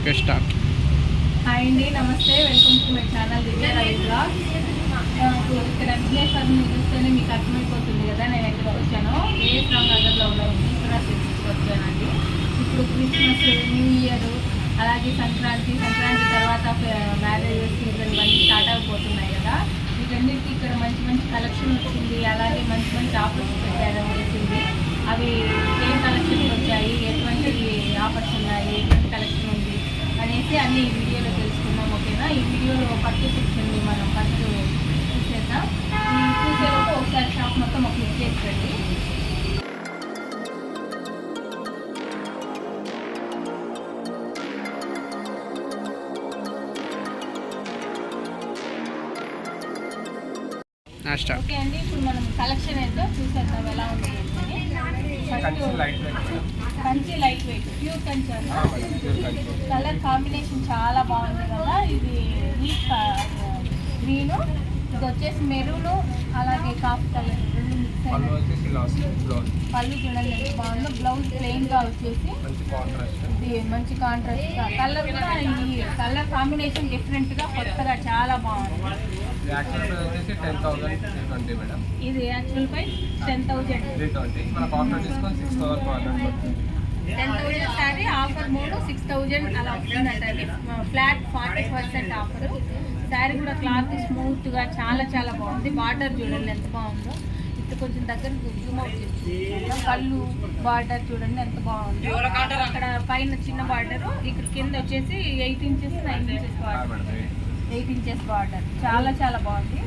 Okay start. Hi అండి, నమస్తే. Welcome to my channel Divya Ravi blog. ఇక్కడ విజయసాగర్ చూస్తేనే మీకు అర్థమైపోతుంది కదా నేను ఎక్కడికి వచ్చాను. ఏఎస్రామ్ నగర్లో ఉన్న ఈశ్వర సిటీకి వచ్చానండి. ఇప్పుడు క్రిస్మస్, న్యూ ఇయర్, అలాగే సంక్రాంతి తర్వాత మ్యారేజ్ సీజన్ ఇవన్నీ స్టార్ట్ అయిపోతున్నాయి కదా. వీటన్నిటికీ ఇక్కడ మంచి మంచి కలెక్షన్ వచ్చింది. అలాగే మంచి ఆఫర్స్ పెట్టారు వచ్చింది. అవి ఏం కలెక్షన్స్ వచ్చాయి, ఎటువంటి ఆఫర్స్ ఉన్నాయి, ఎటువంటి కలెక్షన్ ఉంది అనేసి అన్ని ఈ వీడియోలో తెలుసుకుందాం. ఓకేనా? ఈ వీడియోలో ఫస్ట్ సెక్షన్ని మనం ఫస్ట్ చూసేద్దాం. ఈ చూసేలోపు ఒకసారి షాప్ మొత్తం ఒక క్లిక్ చేసేయండి. ఓకే అండి, ఇప్పుడు మనం కలెక్షన్ ఏంటో చూసేద్దాం ఎలా ఉంది. Kanchi light weight pure Kanchi colour combination చాలా బాగుంది కదా. ఇది గ్రీను, ఇది వచ్చేసి మెరూను, అలాగే కాఫీ కలర్ రెండు మిక్స్ అయిన పళ్ళు చూడండి ఎంత బాగుందో. బ్లౌజ్ ప్లెయిన్ గా వచ్చేసి ఇది మంచి కాంట్రాస్ట్. కలర్ కూడా ఈ కలర్ కాంబినేషన్ డిఫరెంట్ గా కొత్తగా చాలా బాగుంది. ఇది actual price 10,000. 10,000 sari offer mode 6,000 అలా వస్తుందండి. Flat 40% offer. శారీ కూడా క్లాత్ స్మూత్ గా చాలా బాగుంది. బార్డర్ చూడండి ఎంత బాగుందో. ఇది కొంచెం దగ్గర జూమ్ అవుట్ చేస్తుంది. పళ్ళు బార్డర్ చూడండి ఎంత బాగుంది. అక్కడ పైన చిన్న బార్డర్, ఇక్కడ కింద వచ్చేసి 8 inches 9 inches border. 8 inches border చాలా బాగుంది.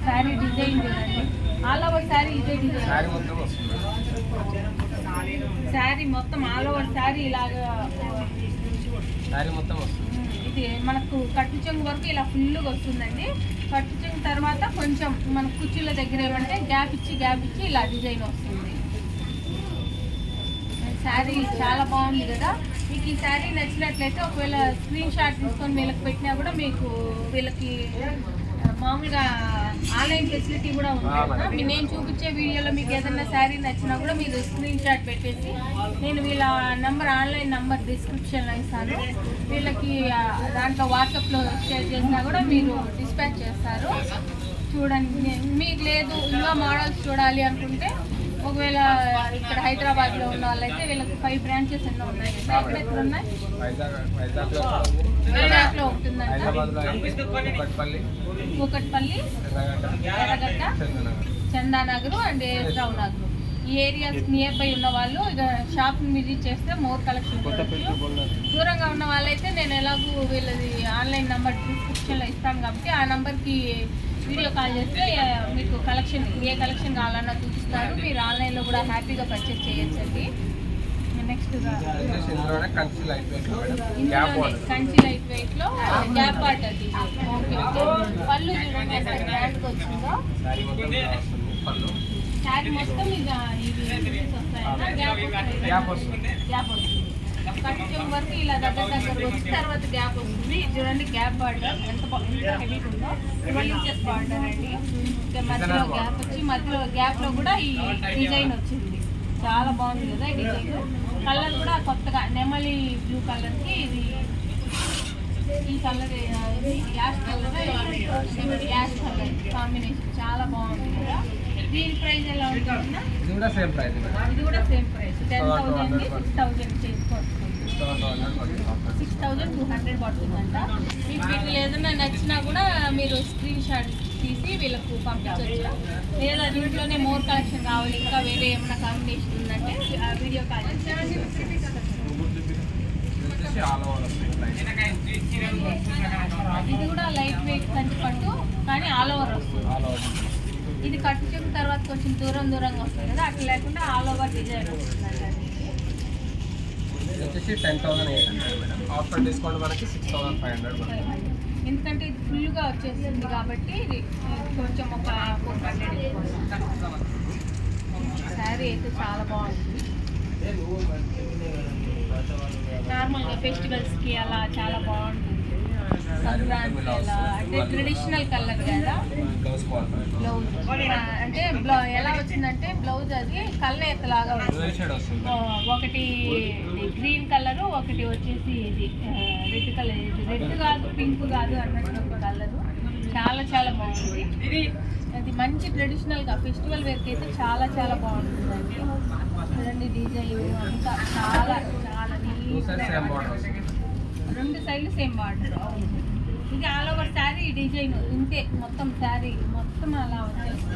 శారీ డిజైన్ చూడండి. ఆల్ ఓవర్ శారీ ఇదే డిజైన్. శారీ మొత్తం ఆల్ ఓవర్ శారీ ఇలాగా ఇది మనకు కట్టు చెంగు వరకు ఇలా ఫుల్గా వస్తుందండి. కట్టు చెంగు తర్వాత కొంచెం మన కుర్చీల దగ్గర ఏమంటే గ్యాప్ ఇచ్చి ఇలా డిజైన్ వస్తుంది. శారీ చాలా బాగుంది కదా. మీకు ఈ శారీ నచ్చినట్లయితే ఒకవేళ స్క్రీన్ షాట్ తీసుకొని వీళ్ళకి పెట్టినా కూడా మీకు వీళ్ళకి మామూలుగా ఆన్లైన్ ఫెసిలిటీ కూడా ఉంది. నేను చూపించే వీడియోలో మీకు ఏదైనా శారీ నచ్చినా కూడా మీరు స్క్రీన్ షాట్ పెట్టేసి నేను వీళ్ళ నంబర్ ఆన్లైన్ నంబర్ డిస్క్రిప్షన్లో ఇస్తాను. వీళ్ళకి దాంట్లో వాట్సాప్లో షేర్ చేసినా కూడా మీరు డిస్పాచ్ చేస్తారు. చూడండి, మీకు లేదు ఇంకా మోడల్స్ చూడాలి అనుకుంటే ఒకవేళ ఇక్కడ హైదరాబాద్లో ఉన్న వాళ్ళైతే వీళ్ళకి 5 బ్రాంచెస్ ఎన్నో ఉన్నాయి. ఎక్కడ ఉన్నాయి? వైజాగ్లో ఒకటి ఉందంట, కూకట్పల్లి, ఎర్రగడ్డ, చందానగర్ అండ్ ఏఎస్రావు నగర్. ఈ ఏరియాస్ నియర్ బై ఉన్న వాళ్ళు ఇక షాప్ని విజిట్ చేస్తే మోర్ కలెక్షన్. దూరంగా ఉన్న వాళ్ళైతే నేను ఎలాగూ వీళ్ళది ఆన్లైన్ నెంబర్ డిస్క్రిప్షన్లో ఇస్తాను కాబట్టి ఆ నెంబర్కి వీడియో కాల్ చేస్తే మీకు కలెక్షన్ ఏ కలెక్షన్ కావాలన్నా చూపిస్తారు. మీరు ఆన్లైన్లో కూడా హ్యాపీగా పర్చేస్ చేయొచ్చండి. నెక్స్ట్ కంచి లైట్ వెయిట్లో గ్యాప్ బార్డర్. ఓకే, పళ్ళు చూడండి ఎంత గ్రాండ్గా వచ్చిందో. శారీ మొత్తం ఇక ఇవి వస్తాయన్నా గ్యాప్ వస్తుంది. కట్టు వరకు ఇలా దగ్గర వచ్చి తర్వాత గ్యాప్ వస్తుంది. చూడండి గ్యాప్ బార్డర్ ఎంత హెవీగా ఉందో. 12 ఇంచెస్ బార్డర్ అండి. ఇంకా మధ్యలో గ్యాప్ వచ్చి మధ్యలో గ్యాప్లో కూడా ఈ డిజైన్ వచ్చింది. చాలా బాగుంది కదా ఈ డిజైన్. కలర్ కూడా కొత్తగా నెమలి బ్లూ కలర్కి ఇది ఈ కలర్ యాష్ కలర్ కాంబినేషన్ చాలా బాగుంది కదా. దీని ప్రైస్ ఎలా ఉంటుందా? ఇది కూడా సేమ్ ప్రైస్. 10,000 6,000 చేసుకోవచ్చు. 6,200 పడుతుందంట. మీకు వీళ్ళు ఏదైనా నచ్చినా కూడా మీరు స్క్రీన్ షాట్ తీసి వీళ్ళకు పంపించవచ్చు. లేదా దీంట్లోనే మోర్ కలెక్షన్ కావాలి, ఇంకా వేరే ఏమైనా కాంబినేషన్ ఉందంటే ఆ వీడియో కాల్ చేసి. ఇది కూడా లైట్ వెయిట్ కంచి పట్టు కానీ ఆల్ ఓవర్ వస్తుంది. ఇది కట్టు చెంగు తర్వాత కొంచెం దూరంగా వస్తుంది కదా, అట్లా లేకుండా ఆల్ ఓవర్ డిజైన్ వస్తుందండి. వచ్చేసి 10,800 మేడం. ఆఫర్ డిస్కౌంట్ మనకి 6,500. ఎందుకంటే ఇది ఫుల్గా వచ్చేసింది కాబట్టి ఇది కొంచెం ఒక 400. శారీ అయితే చాలా బాగుంది. నార్మల్గా ఫెస్టివల్స్కి అలా చాలా బాగుంటుంది. సంక్రాంతి అలా అంటే ట్రెడిషనల్ కలర్ కదా. బ్లౌజ్ అంటే ఎలా వచ్చిందంటే బ్లౌజ్ అది కల్నేతలాగా వచ్చింది. ఒకటి గ్రీన్ కలరు, ఒకటి వచ్చేసి ఇది రెడ్ కలర్, రెడ్ కాదు పింక్ కాదు అన్నట్టు ఒక కలరు. చాలా చాలా బాగుంది. అది మంచి ట్రెడిషనల్గా ఫెస్టివల్ వేర్కి అయితే చాలా చాలా బాగుంటుందండి. చూడండి డిజైన్ అంతా చాలా చాలా రెండు సైడ్లు సేమ్ బార్డర్. ఇది ఆల్ ఓవర్ శారీ డిజైన్ ఇంతే, మొత్తం శారీ మొత్తం అలా వచ్చేస్తుంది.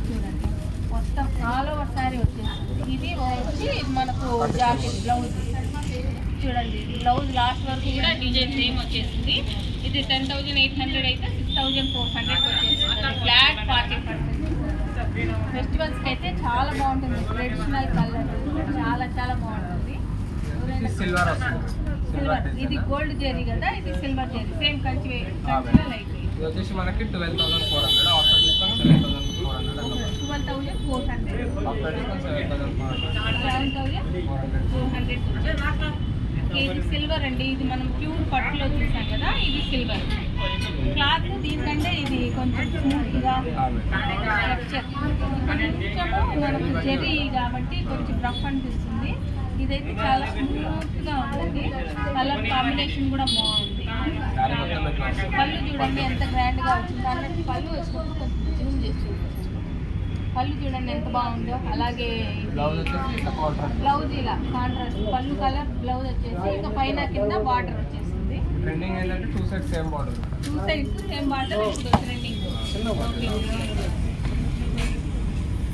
చూడండి మొత్తం ఆల్ ఓవర్ శారీ వచ్చేస్తుంది. ఇది వచ్చి మనకు జాకెట్ బ్లౌజ్ చూడండి, బ్లౌజ్ లాస్ట్ వరకు కూడా డిజైన్ సేమ్ వచ్చేసింది. ఇది 10,800 అయితే 6,400 వచ్చేస్తుంది. ఫ్లాట్ 40%. ఫెస్టివల్స్కి అయితే చాలా బాగుంటుంది. ట్రెడిషనల్ కలర్ చాలా చాలా బాగుంటుంది. సిల్వర్ సిల్వర్, ఇది గోల్డ్ జెరీ కదా, ఇది సిల్వర్ జెరీ సేమ్ కంచి కంచిలో లైట్. ఇది వచ్చేసి మనకి 12,400 ఆఫ్టర్ డిస్కౌంట్ 7,400. 12,400 after discount 7,400. 7,400. ఇది సిల్వర్ అండి. ఇది మనం ప్యూర్ పట్టులో చూసాం కదా, ఇది సిల్వర్ క్లాత్. దీనికంటే ఇది కొంచెం స్మూత్గా స్ట్రక్చర్ కొంచెము మనకు జెరీ కాబట్టి కొంచెం రఫ్ అనిపిస్తుంది. ఇదైతే చాలా స్మూత్గా ఉంటుంది. కలర్ కాంబినేషన్ కూడా బాగుంది. పళ్ళు చూడండి ఎంత గ్రాండ్గా వచ్చింది అన్నట్టు. పళ్ళు వచ్చినప్పుడు కొంచెం జూమ్ చేసి పళ్ళు చూడండి ఎంత బాగుందో. అలాగే బ్లౌజ్ ఇలా కాంట్రాస్ట్ పళ్ళు కలర్, బ్లౌజ్ వచ్చేసి ఇంకా పైన కింద బార్డర్ వచ్చేసింది. ట్రెండింగ్ ఏంటంటే 2 sides same border. 2 sides same border ఇప్పుడు ట్రెండింగ్.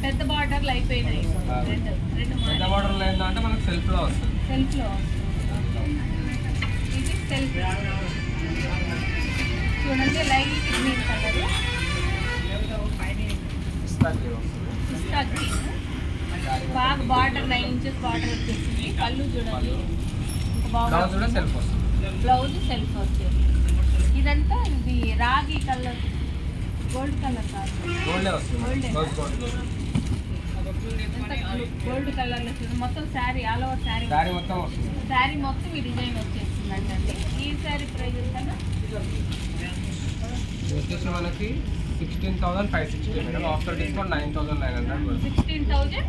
పెద్ద బార్డర్లు అయిపోయినాయి. పెద్ద బార్డర్లో ఏంటంటే మనకు సెల్ఫ్లో వస్తుంది. సెల్ఫ్లో ఇది సెల్ఫ్ చూడండి, లైట్ గ్రీన్ కలర్, పిస్తా గ్రీన్. బాగా బార్డర్ 9 ఇంచెస్ బార్డర్ వచ్చేసింది. పళ్ళు చూడండి ఇంకా బాగా, సెల్ఫ్ వస్తుంది. బ్లౌజ్ సెల్ఫ్ వచ్చేది. ఇదంతా ఇది రాగి కలర్, గోల్డ్ కలర్ కాదు, గోల్డే వస్తుంది. గోల్డ్ కలర్ లో చూడండి. మొత్తం శారీ ఆల్ ఓవర్ శారీ మొత్తం వస్తుంది. శారీ మొత్తం ఈ డిజైన్ వచ్చేస్తుందండి. ఈ శారీ ప్రైస్ ఎంత? వచ్చేసి మనకి 16,560 మేడం. After discount 9,900.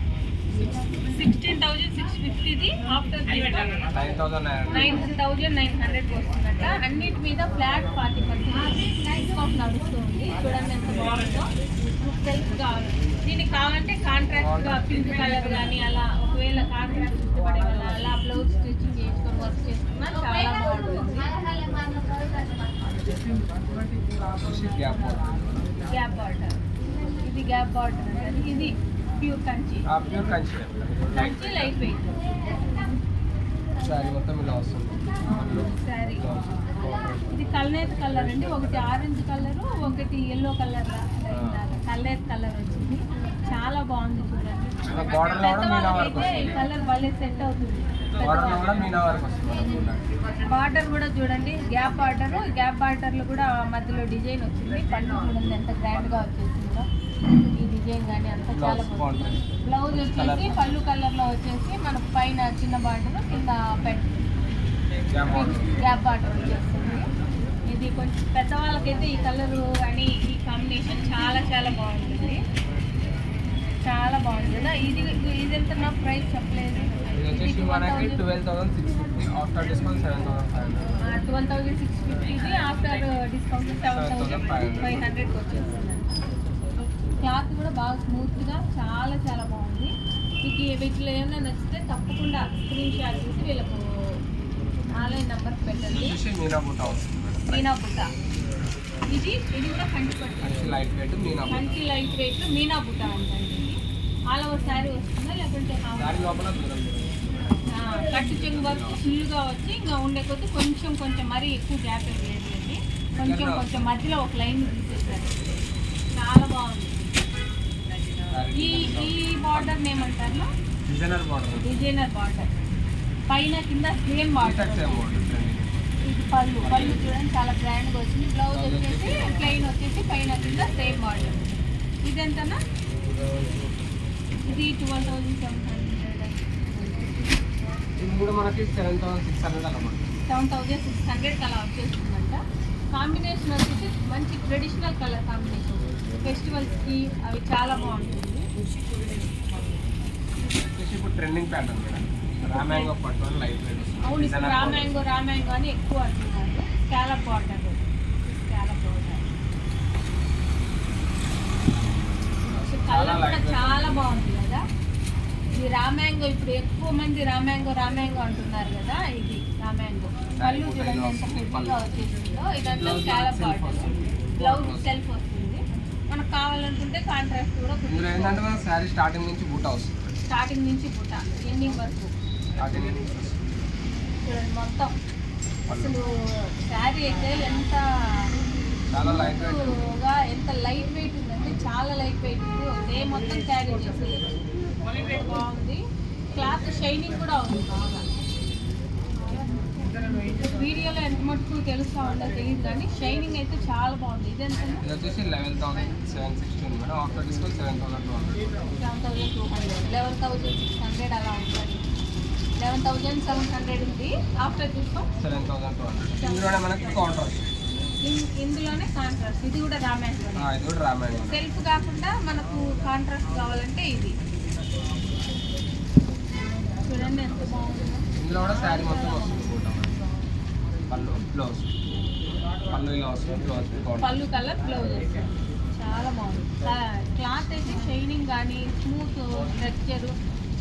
16,650 ఆఫ్టర్ 9,900 వస్తుందంట. అన్నిటి మీద ఫ్లాట్ 40% డిస్కౌంట్ నడుస్తుంది. చూడండి ఎంత బాగుందో. సెల్ఫ్ కావాలి, దీనికి కావాలంటే కాంట్రాక్ట్గా పింక్ కలర్ కానీ అలా, ఒకవేళ కాంట్రాక్ట్ ఇష్టపడే వాళ్ళ అలా బ్లౌజ్ స్టిచ్చింగ్ చేసుకొని వర్క్ చేసుకున్నా చాలా బాగుంటుంది. గ్యాప్ బార్డర్, ఇది గ్యాప్ బార్డర్ అండి. ఇది pure Kanchi, Kanchi light weight sari మొత్తం ఇలా వస్తుంది. శారీ ఇది కల్నేత్ కలర్ అండి. ఒకటి ఆరెంజ్ కలర్, ఒకటి ఎల్లో కలర్, కల్నేత్ కలర్ వచ్చింది. చాలా బాగుంది చూడండి. పెద్దవాళ్ళకైతే ఈ కలర్ భలే సెట్ అవుతుంది. బార్డర్ కూడా చూడండి, గ్యాప్ బార్డర్. గ్యాప్ బార్డర్లు కూడా మధ్యలో డిజైన్ వచ్చింది. పళ్ళు చూడండి ఎంత గ్రాండ్గా వచ్చేసిందో. ఈ డిజైన్ కానీ అంతా చాలా బాగుంది. బ్లౌజ్ వచ్చేసి పళ్ళు కలర్లో వచ్చేసి మనకు పైన చిన్న బార్డర్, కింద పెద్ద గ్యాప్ బార్డర్ వచ్చేస్తుంది. ఇది కొంచెం పెద్దవాళ్ళకైతే ఈ కలరు కానీ ఈ కాంబినేషన్ చాలా చాలా బాగుంటుంది. చాలా బాగుంది కదా. ఇది ఎంత నా ప్రైస్ చెప్పలేదు. 12,650 ఆఫ్టర్ డిస్కౌంట్ 7,500. 12,650 ఇది ఆఫ్టర్ డిస్కౌంట్ 7,500 వచ్చేస్తుంది. క్లాత్ కూడా బాగా స్మూత్గా చాలా చాలా బాగుంది. మీకు వీటిలో ఏమైనా నచ్చితే తప్పకుండా స్క్రీన్ షాట్ తీసి వీళ్ళకు ఆన్లైన్ నెంబర్ పెట్టండి. మీనా బుట్ట, ఇది కూడా కంచి పట్టు, కంచి లైట్ వెయిట్ మీనా బుట్ట అంటండి. ఇది ఆల్ ఓవర్ శారీ వస్తుందా లేకుంటే కట్టు చెంగు వరకు ఫుల్గా వచ్చి ఇంకా ఉండే కొద్ది కొంచెం కొంచెం మరీ ఎక్కువ గ్యాప్ ఏం లేదండి. కొంచెం మధ్యలో ఒక లైన్ తీసేసారు. చాలా బాగుంది. ఈ బార్డర్ ఏమంటారు? డిజైనర్ బార్డర్, పైన కింద సేమ్ బార్డర్. ఇది పళ్ళు చూడండి చాలా గ్రాండ్గా వచ్చింది. బ్లౌజ్ వచ్చేసి ప్లెయిన్ వచ్చేసి పైన కింద సేమ్ బార్డర్. ఇది ఎంతనా? ఇది 12,700. ఇది కూడా మనకి 7,600 అన్నమాట. 7,600 అలా వచ్చేస్తుందంట. కాంబినేషన్ వచ్చేసి మంచి ట్రెడిషనల్ కలర్ కాంబినేషన్. ఫెస్టివల్స్కి అవి చాలా బాగుంటుంది. ఇప్పుడు ట్రెండింగ్ ప్యాటర్న్ మేడం. రామ్యాంగో పట్టు లైట్ వెయిట్. అవును, ఇప్పుడు రామ్యాంగో అని ఎక్కువ అంటున్నారు. Scallop border, scallop border colour కూడా చాలా బాగుంది కదా. ఈ రామ్యాంగో ఇప్పుడు ఎక్కువ మంది రామ్యాంగో అంటున్నారు కదా. ఇది రామ్యాంగో పళ్ళు చూడండి ఎంత హెవీగా వచ్చేసిందో. ఇదంతా స్కాలప్ బార్డర్, బ్లౌజ్ సెల్ఫ్ వస్తుంది. మనకు కావాలనుకుంటే కాంట్రాస్ట్ కూడా. ఇందులో ఏంటంటే మన శారీ స్టార్టింగ్ నుంచి బూటా వస్తుంది. స్టార్టింగ్ నుంచి బుట్ట ఎండింగ్ వరకు చూడండి మొత్తం. అసలు శారీ అయితే ఎంత చాలా లైట్ గా, ఎంత లైట్ వెయిట్ ఉందంటే చాలా లైట్ వెయిట్ ఉంది. డే మొత్తం క్యారీ చేసి బాగుంది. క్లాత్ షైనింగ్ కూడా ఉంది బాగా. వీడియోలో ఎంత మటుకు తెలుస్తా ఉందో తెలియదు కానీ షైనింగ్ అయితే చాలా బాగుంది. ఇది ఎంత? ఇది వచ్చేసి 11,760 మేడం. After discount 7,200. 11,600 అలా ఉంటుంది. 11,700 ఉంది. After discount 7,200. ఇందులోనే మనకి కాంట్రాస్ట్. ఇందులోనే కాంట్రాస్ట్. ఇది కూడా రామ్యాంగో. ఇది కూడా రామ్యాంగో. సెల్ఫ్ కాకుండా మనకు కాంట్రాస్ట్ కావాలంటే ఇది చూడండి ఎంత బాగుంది. ఇందులో కూడా శారీ మొత్తం వస్తుంది. పళ్ళు బ్లౌజ్, పళ్ళు ఇలా వస్తుంది. బ్లౌజ్ పళ్ళు కలర్ బ్లౌజ్ వస్తుంది. చాలా బాగుంది. క్లాత్ అయితే షైనింగ్ కానీ స్మూత్ స్ట్రక్చర్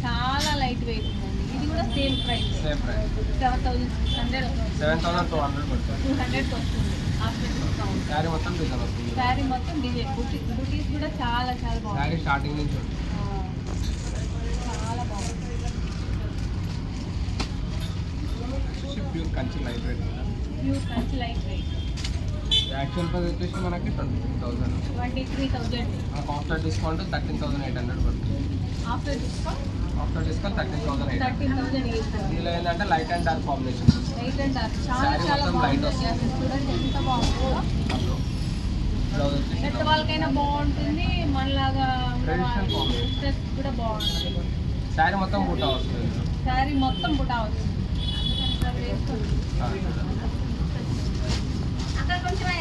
చాలా లైట్ వెయిట్ ఉందండి. ఇది కూడా సేమ్ ప్రైస్ 7,600 7,200 పడుతుంది. 200 వస్తుంది ఆఫ్టర్ డిస్కౌంట్. శారీ మొత్తం డిజైన్ వస్తుంది. శారీ మొత్తం డిజైన్ బుటీస్ కూడా చాలా చాలా బాగుంది. శారీ స్టార్టింగ్ నుంచి ఉంటుంది. చాలా బాగుంది. Pure Kanchi light weight. Pure Kanchi light weight. Actual price వచ్చేసి మనకి 23,000. 23,000. ఆఫ్టర్ డిస్కౌంట్ 13,800 పడుతుంది. After discount 13,800. 13,800. ఇందులో ఏంటంటే light and dark combination. Light and dark చాలా చాలా మొత్తం లైట్ బాగుంది. వస్తుంది. చూడండి ఎంత బాగుందో. బ్లౌజ్ వచ్చేసి పెద్ద వాళ్ళకైనా బాగుంటుంది, మనలాగా ట్రెడిషనల్ కాంబినేషన్ కూడా బాగుంటుంది. శారీ మొత్తం బూటా వస్తుంది. శారీ మొత్తం బుటా వస్తుంది.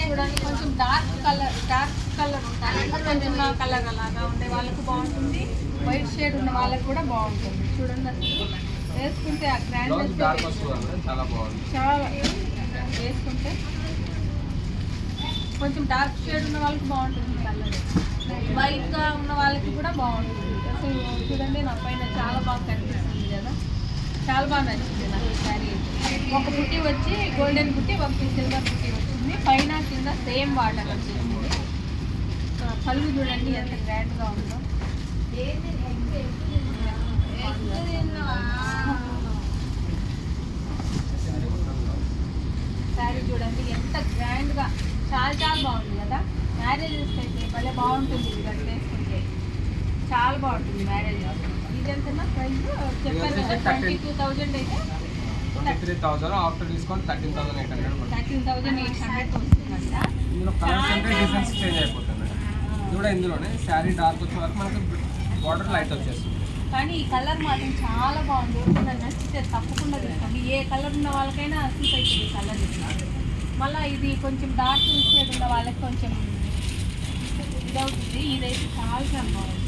చూడండి కొంచెం డార్క్ కలర్ ఉంటాయి. కొంచెం కలర్ అలాగా ఉండే వాళ్ళకు బాగుంటుంది. వైట్ షేడ్ ఉన్న వాళ్ళకి కూడా బాగుంటుంది. చూడండి అసలు వేసుకుంటే ఆ బ్లౌజ్ డార్క్ గ్రాండ్ వస్తుంది. చాలా బాగుంది. చాలా వేసుకుంటే కొంచెం డార్క్ షేడ్ ఉన్న వాళ్ళకి బాగుంటుంది. కలర్ వైట్గా ఉన్న వాళ్ళకి కూడా బాగుంటుంది. అసలు చూడండి నా పైన చాలా బాగా కనిపిస్తుంది కదా. చాలా బాగా నచ్చింది నాకు ఈ శారీ. ఒక బుట్టి వచ్చి గోల్డెన్ బుట్టి, ఒకటి సిల్వర్ బుట్టి వచ్చింది. పైన కింద సేమ్ వాటర్ వచ్చింది. పళ్ళు చూడండి ఎంత గ్రాండ్గా ఉందో. శారీ చూడండి ఎంత గ్రాండ్గా, చాలా చాలా బాగుంది కదా. మ్యారేజెస్ అయితే భలే బాగుంటుంది. ఇది వేసుకుంటే చాలా బాగుంటుంది మ్యారేజ్. ఇది ఎంత ప్రైస్ చెప్పారు కదా, 22,000 అయితే 23,000. ఆఫ్టర్ డిస్కౌంట్ 13,800 పడుతుంది. 13,800 వస్తుందంట. ఇందులో కలర్స్ అంటే డిజైన్స్ చేంజ్ అయిపోతుంది. ఇది కూడా ఇందులోనే శారీ డార్క్ వచ్చే వరకు మనకు బార్డర్ లైట్ వచ్చేస్తుంది. కానీ ఈ కలర్ మాత్రం చాలా బాగుంది. ఎప్పుడైనా నచ్చితే తప్పకుండా తీసుకోండి. ఏ కలర్ ఉన్న వాళ్ళకైనా సూట్ అవుతుంది ఈ కలర్. మళ్ళీ ఇది కొంచెం డార్క్ షేడ్ ఉన్న వాళ్ళకి కొంచెం ఇది అవుతుంది. ఇదైతే చాలా చాలా బాగుంది.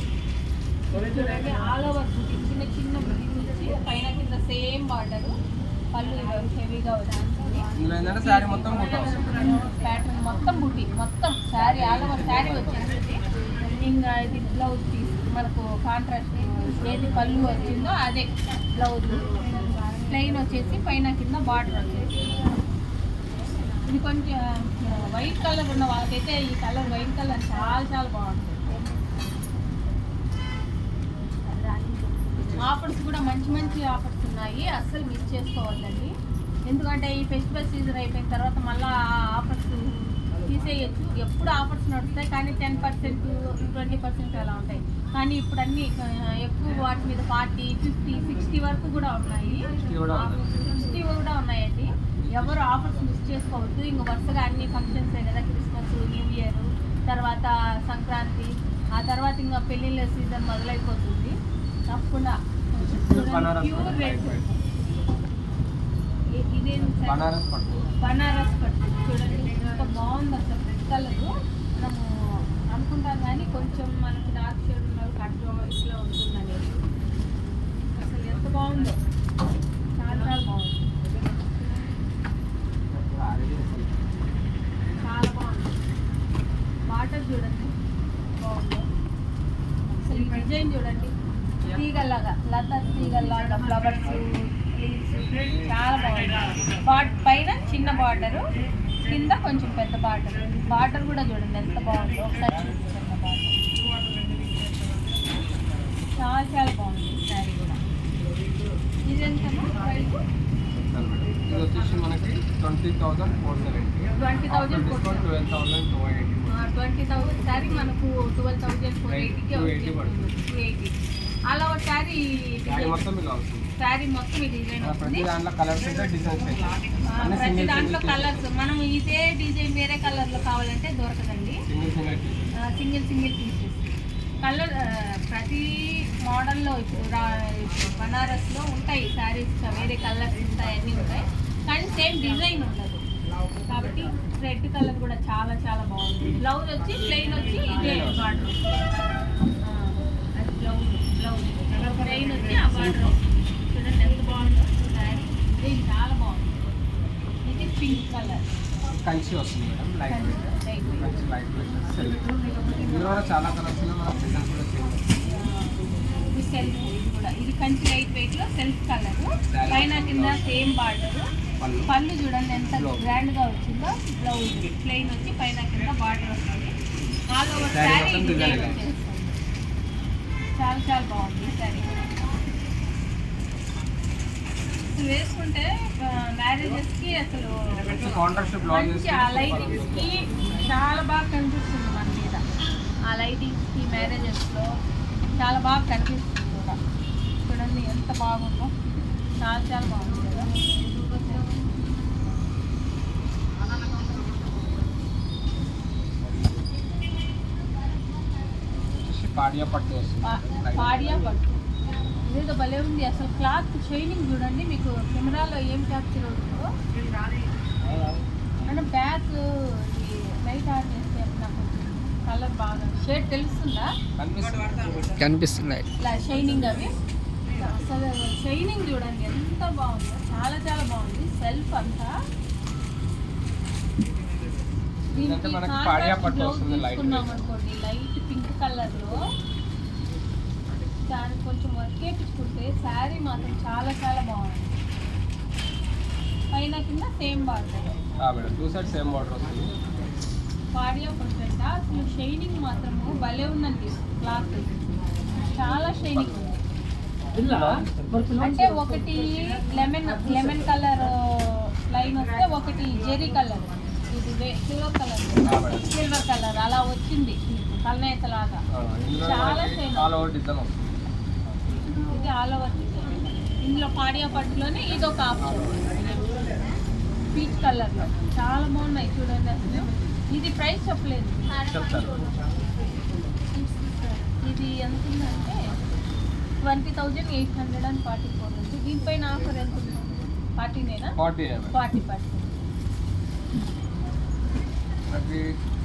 చూడండి ఆల్ ఓవర్ బుటీ, చిన్న చిన్న బుటీ వచ్చి పైన కింద సేమ్ బార్డర్. పళ్ళు హెవీగా వచ్చింది. ఇందులో ఏంటంటే శారీ మొత్తం బూటా వస్తుంది. ప్యాటర్న్ మొత్తం బుటీ, మొత్తం శారీ ఆల్ ఓవర్ శారీ వచ్చేసింది. ఇంకా ఇది బ్లౌజ్ పీస్ మనకు కాంట్రాస్ట్ ఏది పళ్ళు వచ్చిందో అదే బ్లౌజ్. ప్లెయిన్ వచ్చేసి పైన కింద బార్డర్ వచ్చేసి. ఇది కొంచెం వైట్ కలర్ ఉన్న వాళ్ళకైతే ఈ కలర్ వైట్ కలర్ చాలా చాలా బాగుంటుంది. ఆఫర్స్ కూడా మంచి మంచి ఆఫర్స్ ఉన్నాయి. అస్సలు మిస్ చేసుకోవద్దండి. ఎందుకంటే ఈ ఫెస్టివల్ సీజన్ అయిపోయిన తర్వాత మళ్ళీ ఆఫర్స్ తీసేయచ్చు. ఎప్పుడు ఆఫర్స్ నడుస్తాయి కానీ 10%, 20% అలా ఉంటాయి. కానీ ఇప్పుడు అన్నీ ఎక్కువ వాటి మీద 40, 50, 60 వరకు కూడా ఉన్నాయి. 60 కూడా ఉన్నాయండి. ఎవరు ఆఫర్స్ మిస్ చేసుకోవద్దు. ఇంక వరుసగా అన్ని ఫంక్షన్సే కదా, క్రిస్మస్, న్యూ ఇయర్, తర్వాత సంక్రాంతి, ఆ తర్వాత ఇంకా పెళ్ళిళ్ళ సీజన్ మొదలైపోతుంది. తప్పకుండా ప్యూర్ రెడ్. ఇదేం బనారస్ పట్టు చూడండి ఎంత బాగుంది అసలు. రెడ్ కలర్ మనము అనుకుంటాం కానీ కొంచెం మనకి డార్క్ షేడ్ ఉన్న కట్ ఇట్లా ఉంటుంది అనేది. అసలు ఎంత బాగుందో. చాలా చాలా బాగుంది, చాలా బాగుంది. వాటర్ చూడండి బాగుంది. అసలు ఈ డిజైన్ చూడండి, తీగల్లాగా లత తీగల్లాగా ఫ్లవర్స్ లీవ్స్ చాలా బాగుంది. పైన చిన్న బార్డరు, కింద కొంచెం పెద్ద బార్డర్ కూడా చూడండి ఎంత బాగుందో. ఒకసారి చూపించండి బార్డర్, చాలా చాలా బాగుంది శారీ కూడా. ఇది ఎంతమో ప్రైస్? ఇది వచ్చేసి మనకి 20,470. 20,000 డిస్కౌంట్ 12,280. 20,000 శారీ మనకు 12,480కి 280. అలా ఒక శారీ మొత్తం ఇలా వస్తుంది. శారీ మొత్తం ఈ డిజైన్ ప్రతి వస్తుంది. దాంట్లో కలర్స్ అయితే డిజైన్స్ అయితే ప్రతి దాంట్లో కలర్స్, మనం ఇదే డిజైన్ వేరే కలర్లో కావాలంటే దొరకదండి. సింగిల్ సింగిల్ పీసెస్ కలర్ ప్రతి మోడల్లో ఇప్పుడు బనారస్లో ఉంటాయి శారీస్, వేరే కలర్స్ ఉంటాయి, అన్నీ ఉంటాయి, కానీ సేమ్ డిజైన్ ఉండదు. కాబట్టి రెడ్ కలర్ కూడా చాలా చాలా బాగుంది. బ్లౌజ్ వచ్చి ప్లెయిన్ వచ్చి ఇదే బార్డర్, అది బ్లౌజ్ ప్లెయిన్ వచ్చి ఆ బార్డర్. చూడండి ఎంత బాగుందో శారీ, ఇది చాలా బాగుంది. ఇది పింక్ కలర్ కంచి వస్తుంది madam, light weight Kanchi, light weight self. ఇందులో కూడా చాలా కలర్స్ ఉన్నాయి, మన డిజైన్స్ కూడా చేంజ్. ఇది సెల్ఫ్ కూడా, ఇది కంచి లైట్ వెయిట్లో సెల్ఫ్ కలర్, పైన కింద సేమ్ బార్డర్. పళ్ళు చూడండి ఎంత గ్రాండ్గా వచ్చిందో. బ్లౌజ్ ప్లెయిన్ వచ్చి పైన కింద బార్డర్ వస్తుంది. ఆల్ ఓవర్ శారీ డిజైన్ వచ్చేస్తుంది. చాలా చాలా బాగుంది శారీ. అసలు వేసుకుంటే మ్యారేజెస్కి అసలు మంచి ఆ లైటింగ్స్కి చాలా బాగా కనిపిస్తుంది మన మీద. ఆ లైటింగ్స్కి మ్యారేజెస్లో చాలా బాగా కనిపిస్తుంది కూడా. చూడండి ఎంత బాగుందో, చాలా చాలా బాగుంది కదా. పాడియా పట్టు వస్తుంది. పాడియా పట్టు ఇదేదో భలే ఉంది. అసలు క్లాత్ షైనింగ్ చూడండి, మీకు కెమెరాలో ఏం క్యాప్చర్ అవుతుందో. అంటే బ్యాక్ లైట్ ఆన్ చేస్తే నాకు కలర్ బాగా షేడ్ తెలుస్తుందా? కనిపిస్తుంది ఇలా షైనింగ్ అవి. అసలు షైనింగ్ చూడండి ఎంత బాగుందో, చాలా చాలా బాగుంది. సెల్ఫ్ అంతా తీసుకున్నాం అనుకోండి, లైట్ పింక్ కలర్లో దానికి కొంచెం వర్క్ వేయించుకుంటే శారీ మాత్రం చాలా చాలా బాగుంది. పైన కింద సేమ్ బార్డర్, సేమ్ బార్డర్ వస్తుంది. పాడియా పర్ఫెక్ట్. అసలు షైనింగ్ మాత్రము భలే ఉందండి. క్లాత్ చాలా షైనింగ్ ఉంది. అంటే ఒకటి లెమన్ కలర్ లైన్ వస్తే, ఒకటి జెరీ కలర్, ఇది సిల్వర్ కలర్ అలా వచ్చింది కల్నేత లాగా. చాలా షైనింగ్. ఇది ఆల్ ఓవర్ డిజైన్. ఇందులో పాడియా పట్టులోనే ఇది ఒక ఆప్షన్, పీచ్ కలర్లో చాలా బాగున్నాయి చూడండి. అసలు ఇది ప్రైస్ చెప్పలేదు. ఇది ఎంత ఉందంటే 20,844 ఉంది. దీనిపైన ఆఫర్ ఎంత ఉంది? 40నేనా? 40%.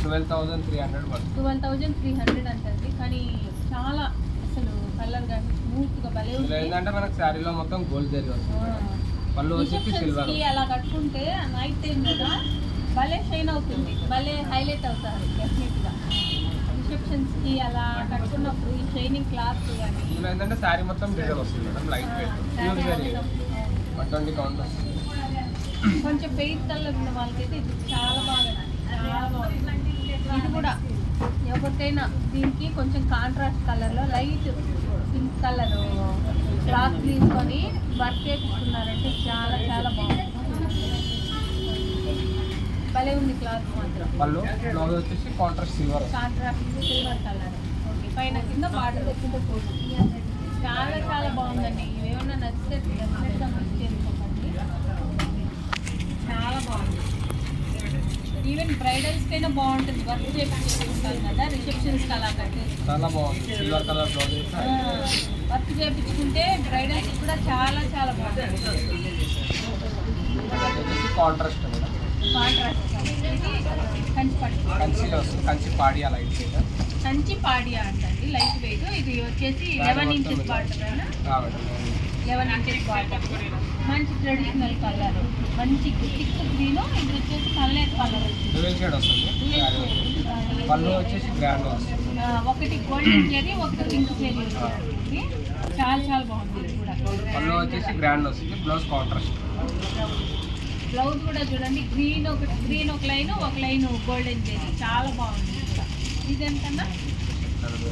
12,300 అంటుంది. కానీ చాలా అసలు కలర్ కానీ స్మూత్గా భలే ఉంది. ఏంటంటే మనకు శారీలో మొత్తం గోల్డ్ జరీ వస్తుంది. పళ్ళు వచ్చి సిల్వర్. అలా కట్టుకుంటే నైట్ టైం కదా భలే షైన్ అవుతుంది, భలే హైలైట్ అవుతారు డెఫినెట్గా. రిసెప్షన్స్కి అలా కట్టుకున్నప్పుడు ఈ షైనింగ్ క్లాత్ కానీ. ఏంటంటే శారీ మొత్తం డిజైన్ వస్తుంది మేడం, లైట్ వెయిట్ 20 కౌంట్ వస్తుంది. కొంచెం పెయింట్ కలర్ ఉన్న వాళ్ళకైతే ఇది చాలా బాగా ఇది కూడా ఎవరికైనా దీనికి కొంచెం కాంట్రాస్ట్ కలర్లో లైట్ పింక్ కలర్ క్లాత్ తీసుకొని వర్క్ చేస్తున్నారంటే చాలా చాలా బాగుంది. భలే ఉంది క్లాత్ మాత్రం. పళ్ళు బ్లౌజ్ వచ్చేసి కాంట్రాస్ట్ సిల్వర్ కలర్. ఓకే, పైన కింద బార్డర్ కింద పోతుంది. చాలా చాలా బాగుందండి. ఇవేమన్నా నచ్చితే డెఫినెట్గా మిస్ చేసుకోకండి. చాలా బాగుంది. ఈవెన్ బ్రైడల్స్కైనా బాగుంటుంది. వర్క్ చేయించుకుంటాం కదా రిసెప్షన్స్కి అలా కట్టేసి చాలా బాగుంది. సిల్వర్ కలర్ బ్లౌజ్ వర్క్ చేయించుకుంటే బ్రైడల్స్ కూడా చాలా చాలా బాగుంటుంది. కాంట్రాస్ట్ మేడం, కాంట్రాస్ట్ కంచి పట్టు, కంచిలో వస్తుంది. కంచి పాడియా లైట్ వెయిట్, కంచి పాడియా అంటండి లైట్ వెయిట్. ఇది వచ్చేసి 11 ఇంచెస్ బార్డర్. 11 ఇంచెస్ బార్డర్, మంచి ట్రెడిషనల్ కలర్, మంచి థిక్ గ్రీన్. ఇది వచ్చేసి కల్నేట్ కలర్ వచ్చింది. డ్యూయల్ షేడ్ వస్తుంది. పళ్ళు వచ్చేసి గ్రాండ్ వస్తుంది. ఒకటి గోల్డెన్ జెరీ, ఒకటి పింక్ జెరీ వచ్చింది. చాలా చాలా బాగుంది. ఇది కూడా పళ్ళు వచ్చేసి గ్రాండ్ వస్తుంది. Blouse contrast. బ్లౌజ్ కూడా చూడండి, గ్రీన్ ఒక లైన్, ఒక లైన్ గోల్డెన్ జెరీ. చాలా బాగుంది. ఇది ఎంతన్నా?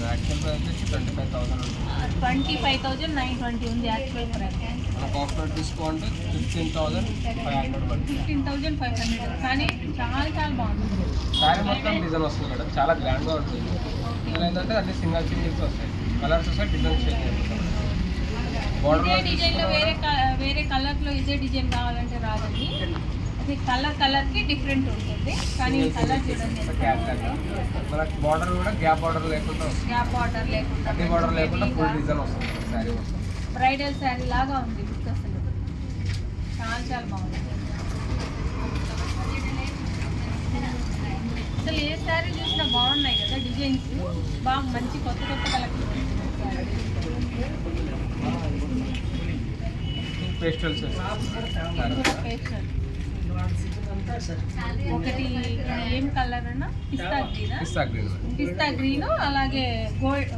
యాక్చువల్ ప్రైస్ వచ్చి 25,000 ఉంటుంది. 25,920 ఉంది యాక్చువల్ ప్రైస్. మనకు ఆఫ్టర్ డిస్కౌంట్ 15,500 పడుతుంది. 15,500 కానీ చాలా చాలా బాగుంది. శారీ మొత్తం డిజైన్ వస్తుంది మేడం, చాలా గ్రాండ్గా ఉంటుంది. ఇందులో ఏంటంటే అన్ని సింగిల్స్ వస్తాయి, కలర్స్ వస్తాయి, డిజైన్ చేంజ్ అయిపోతుంది. ఇదే డిజైన్లో వేరే కలర్లో ఇదే డిజైన్ కావాలంటే రాదండి. అది కలర్కి డిఫరెంట్ ఉంటుంది. కానీ కలర్ చూడండి, మనకి బార్డర్ కూడా గ్యాప్ బార్డర్ లేకుండా వస్తుంది. గ్యాప్ బార్డర్ లేకుండా, అన్ని బార్డర్ లేకుండా ఫుల్ డిజైన్ వస్తుంది శారీ మొత్తం. బ్రైడల్ శారీ లాగా ఉంది. లుక్ అసలు చాలా చాలా బాగుంది. అసలు ఏ శారీ చూసినా బాగున్నాయి కదా డిజైన్స్. బాగా మంచి కొత్త కలెక్షన్. Pastels pastel. ఒకటి ఏం కలర్ అన్నా? పిస్తా గ్రీన్. పిస్తా గ్రీన్. అలాగే గోల్డ్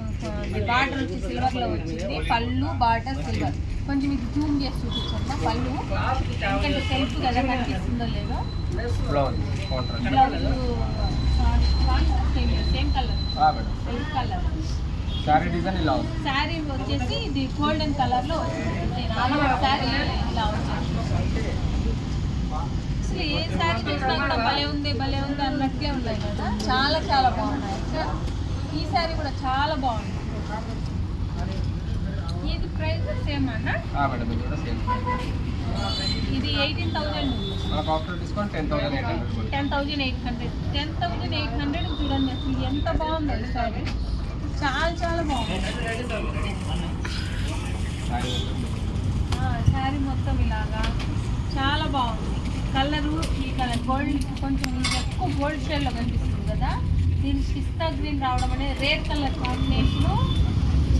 బార్డర్ వచ్చి సిల్వర్ లో వచ్చింది. పళ్ళు బార్డర్ సిల్వర్. కొంచెం ఇది జూమ్ చేసి చూపించమ్మా పళ్ళు, ఎందుకంటే సెల్ఫ్ కదా కనిపిస్తుందో లేదో. Blouse same colour, self colour. Sari design ఇలా ఉంది. శారీ వచ్చేసి ఇది గోల్డెన్ కలర్ లో వచ్చింది. శారీ ఇలా వచ్చింది. అసలు ఏ శారీ చూసినా కూడా భలే ఉంది అన్నట్లే ఉన్నాయి కదా. చాలా చాలా బాగున్నాయి. ఈ శారీ కూడా చాలా బాగుంది. ఇది ప్రైస్ సేమ్ అన్న? మేడం ఇది కూడా సేమ్. ఇది 18,000. మనకు ఆఫ్టర్ డిస్కౌంట్ 10,800. 10,800. 10,800 చూడండి అసలు ఎంత బాగుందో ఈ శారీ. చాలా చాలా బాగుంది. శారీ మొత్తం ఇలాగా చాలా బాగుంది. కలరు ఈ కలర్ గోల్డ్, కొంచెం ఎక్కువ గోల్డ్ షేడ్లో కనిపిస్తుంది కదా. దీనికి పిస్తా గ్రీన్ రావడం అనేది రేర్ కలర్ కాంబినేషను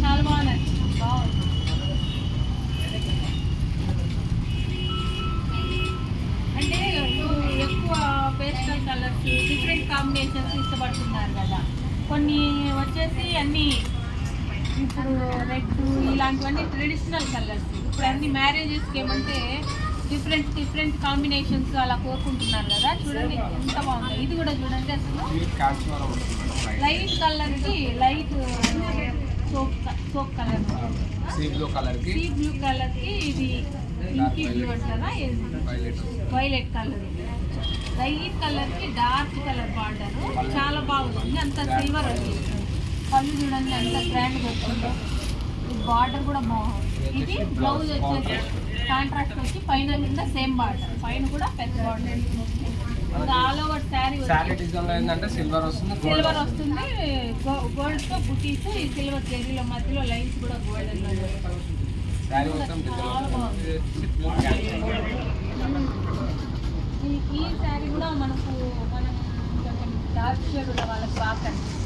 చాలా బాగా నచ్చింది. బాగుంది. అంటే ఎక్కువ పేస్టల్ కలర్స్, డిఫరెంట్ కాంబినేషన్స్ ఇష్టపడుతున్నారు కదా. కొన్ని వచ్చేసి అన్నీ ఇప్పుడు రెడ్ ఇలాంటివన్నీ ట్రెడిషనల్ కలర్స్. ఇప్పుడు అన్ని మ్యారేజెస్కి ఏమంటే డిఫరెంట్ కాంబినేషన్స్ అలా కోరుకుంటున్నారు కదా. చూడండి ఎంత బాగుంది. ఇది కూడా చూడండి అసలు లైట్ కలర్కి light soap colour, sea blue కలర్కి ఇది ఇంకీ బ్లూ అంటారా, వైలెట్ కలర్, లైట్ కలర్కి డార్క్ కలర్ బార్డర్. చాలా బాగుంది. అంత సిల్వర్ ఉంది. పళ్ళు చూడండి ఎంత గ్రాండ్గా వచ్చిందో. ఈ బార్డర్ కూడా బాగుంది. ఇది బ్లౌజ్ వచ్చేసి కాంట్రాస్ట్ వచ్చి పైన కింద సేమ్ బార్డర్, పైన కూడా పెద్ద బార్డర్. ఆల్ ఓవర్ శారీ ఏంటంటే సిల్వర్ వస్తుంది, గోల్డ్ తో బుటీస్, ఈ సిల్వర్ జెరీలో మధ్యలో లైన్స్ కూడా గోల్డెన్. ఈ శారీ కూడా మనం కొంచెం డార్క్ షేడ్ ఉన్న వాళ్ళకి బాగా కనిపిస్తుంది.